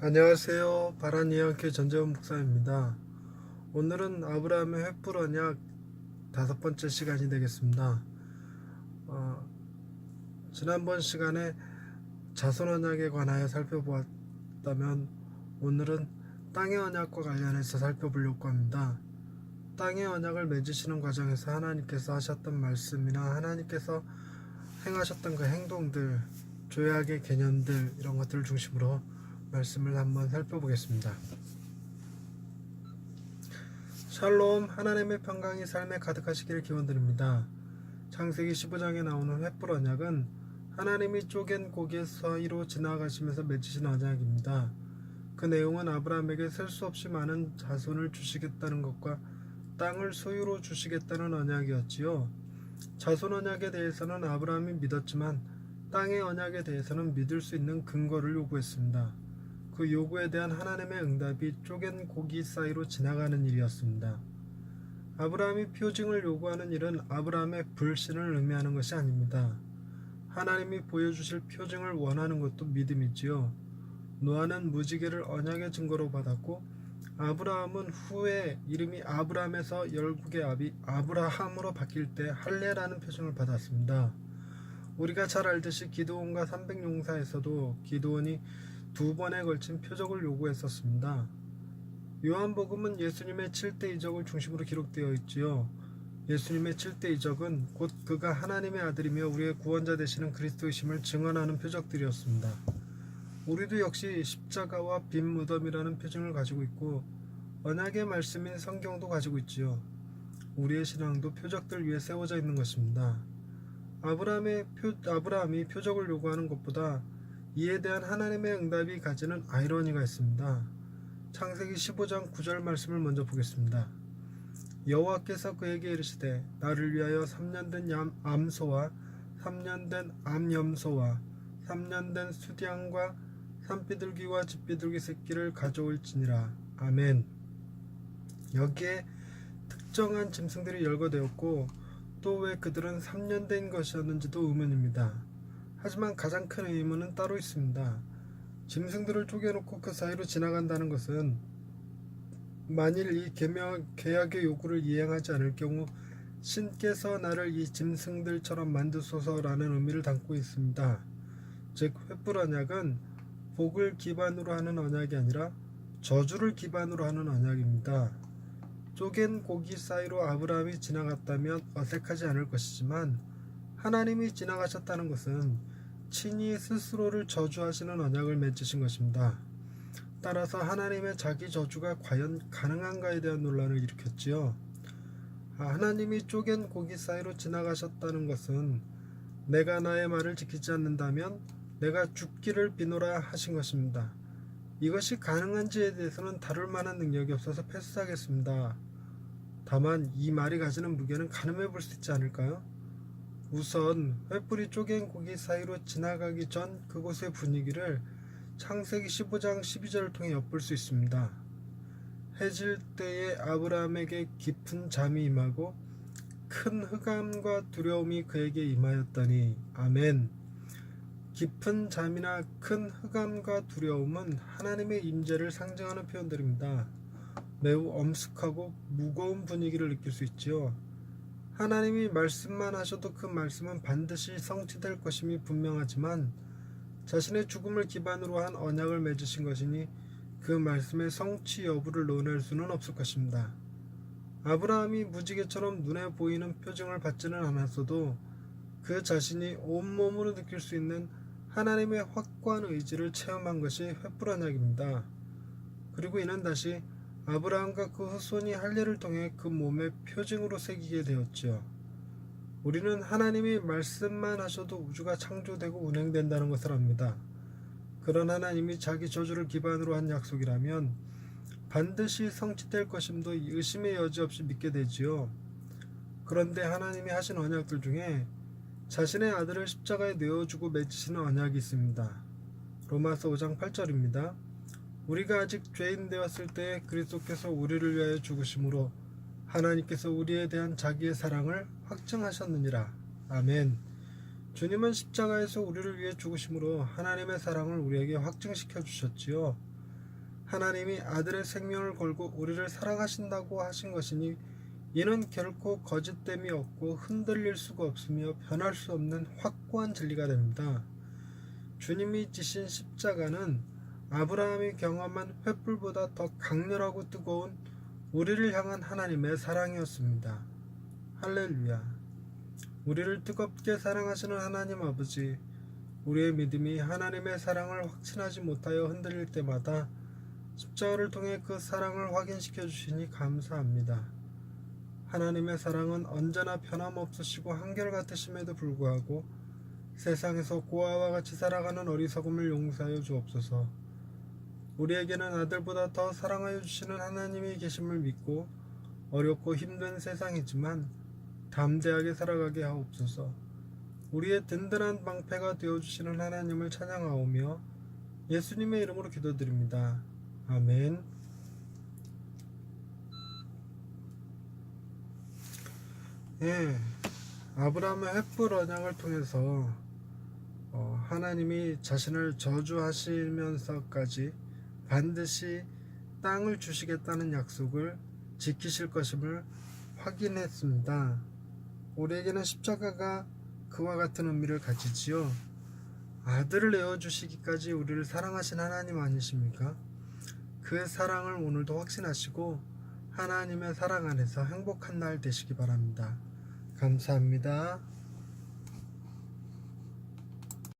안녕하세요. 바란이양교 전재원 목사입니다. 오늘은 아브라함의 횃불 언약 5번째 시간이 되겠습니다. 어, 지난번 시간에 자손 언약에 관하여 살펴보았다면 오늘은 땅의 언약과 관련해서 살펴보려고 합니다. 땅의 언약을 맺으시는 과정에서 하나님께서 하셨던 말씀이나 하나님께서 행하셨던 그 행동들, 조약의 개념들 이런 것들을 중심으로 말씀을 한번 살펴보겠습니다. 샬롬, 하나님의 평강이 삶에 가득하시기를 기원드립니다. 창세기 15장에 나오는 횃불 언약은 하나님이 쪼갠 고기 사이로 지나가시면서 맺으신 언약입니다. 그 내용은 아브라함에게 셀 수 없이 많은 자손을 주시겠다는 것과 땅을 소유로 주시겠다는 언약이었지요. 자손 언약에 대해서는 아브라함이 믿었지만 땅의 언약에 대해서는 믿을 수 있는 근거를 요구했습니다. 그 요구에 대한 하나님의 응답이 쪼갠 고기 사이로 지나가는 일이었습니다. 아브라함이 표징을 요구하는 일은 아브라함의 불신을 의미하는 것이 아닙니다. 하나님이 보여주실 표징을 원하는 것도 믿음이지요. 노아는 무지개를 언약의 증거로 받았고 아브라함은 후에 이름이 아브람에서 열국의 아비 아브라함으로 바뀔 때 할례라는 표징을 받았습니다. 우리가 잘 알듯이 기드온과 300용사에서도 기드온이 2번에 걸친 표적을 요구했었습니다. 요한복음은 예수님의 7대 이적을 중심으로 기록되어 있지요. 예수님의 7대 이적은 곧 그가 하나님의 아들이며 우리의 구원자 되시는 그리스도이심을 증언하는 표적들이었습니다. 우리도 역시 십자가와 빈 무덤이라는 표징을 가지고 있고 언약의 말씀인 성경도 가지고 있지요. 우리의 신앙도 표적들 위에 세워져 있는 것입니다. 아브라함이 표적을 요구하는 것보다 이에 대한 하나님의 응답이 가지는 아이러니가 있습니다. 창세기 15장 9절 말씀을 먼저 보겠습니다. 여호와께서 그에게 이르시되 나를 위하여 3년 된 암소와 3년 된 암염소와 3년 된 수량과 산비둘기와 집비둘기 새끼를 가져올지니라. 아멘. 여기에 특정한 짐승들이 열거되었고 또 왜 그들은 3년 된 것이었는지도 의문입니다. 하지만 가장 큰 의문은 따로 있습니다. 짐승들을 쪼개놓고 그 사이로 지나간다는 것은 만일 이 계약의 요구를 이행하지 않을 경우 신께서 나를 이 짐승들처럼 만드소서라는 의미를 담고 있습니다. 즉 횃불 언약은 복을 기반으로 하는 언약이 아니라 저주를 기반으로 하는 언약입니다. 쪼갠 고기 사이로 아브라함이 지나갔다면 어색하지 않을 것이지만 하나님이 지나가셨다는 것은 친히 스스로를 저주하시는 언약을 맺으신 것입니다. 따라서 하나님의 자기 저주가 과연 가능한가에 대한 논란을 일으켰지요. 하나님이 쪼갠 고기 사이로 지나가셨다는 것은 내가 나의 말을 지키지 않는다면 내가 죽기를 비노라 하신 것입니다. 이것이 가능한지에 대해서는 다룰 만한 능력이 없어서 패스하겠습니다. 다만 이 말이 가지는 무게는 가늠해 볼 수 있지 않을까요? 우선 횃불이 쪼갠 고기 사이로 지나가기 전 그곳의 분위기를 창세기 15장 12절을 통해 엿볼 수 있습니다. 해질 때에 아브라함에게 깊은 잠이 임하고 큰 흑암과 두려움이 그에게 임하였더니. 아멘. 깊은 잠이나 큰 흑암과 두려움은 하나님의 임재를 상징하는 표현들입니다. 매우 엄숙하고 무거운 분위기를 느낄 수 있지요. 하나님이 말씀만 하셔도 그 말씀은 반드시 성취될 것임이 분명하지만 자신의 죽음을 기반으로 한 언약을 맺으신 것이니 그 말씀의 성취 여부를 논할 수는 없을 것입니다. 아브라함이 무지개처럼 눈에 보이는 표징을 받지는 않았어도 그 자신이 온몸으로 느낄 수 있는 하나님의 확고한 의지를 체험한 것이 횃불 언약입니다. 그리고 이는 다시 아브라함과 그 후손이 할례를 통해 그 몸에 표징으로 새기게 되었지요. 우리는 하나님이 말씀만 하셔도 우주가 창조되고 운행된다는 것을 압니다. 그런 하나님이 자기 저주를 기반으로 한 약속이라면 반드시 성취될 것임도 의심의 여지 없이 믿게 되지요. 그런데 하나님이 하신 언약들 중에 자신의 아들을 십자가에 내어주고 맺으시는 언약이 있습니다. 로마서 5장 8절입니다. 우리가 아직 죄인 되었을 때 그리스도께서 우리를 위하여 죽으심으로 하나님께서 우리에 대한 자기의 사랑을 확증하셨느니라. 아멘. 주님은 십자가에서 우리를 위해 죽으심으로 하나님의 사랑을 우리에게 확증시켜 주셨지요. 하나님이 아들의 생명을 걸고 우리를 사랑하신다고 하신 것이니 이는 결코 거짓됨이 없고 흔들릴 수가 없으며 변할 수 없는 확고한 진리가 됩니다. 주님이 지신 십자가는 아브라함이 경험한 횃불보다 더 강렬하고 뜨거운 우리를 향한 하나님의 사랑이었습니다. 할렐루야. 우리를 뜨겁게 사랑하시는 하나님 아버지, 우리의 믿음이 하나님의 사랑을 확신하지 못하여 흔들릴 때마다 십자가를 통해 그 사랑을 확인시켜 주시니 감사합니다. 하나님의 사랑은 언제나 변함없으시고 한결같으심에도 불구하고 세상에서 고아와 같이 살아가는 어리석음을 용서하여 주옵소서. 우리에게는 아들보다 더 사랑하여 주시는 하나님이 계심을 믿고 어렵고 힘든 세상이지만 담대하게 살아가게 하옵소서. 우리의 든든한 방패가 되어주시는 하나님을 찬양하오며 예수님의 이름으로 기도드립니다. 아멘. 예, 아브라함의 횃불 언약을 통해서 하나님이 자신을 저주하시면서까지 반드시 땅을 주시겠다는 약속을 지키실 것임을 확인했습니다. 우리에게는 십자가가 그와 같은 의미를 가지지요. 아들을 내어주시기까지 우리를 사랑하신 하나님 아니십니까? 그 사랑을 오늘도 확신하시고 하나님의 사랑 안에서 행복한 날 되시기 바랍니다. 감사합니다.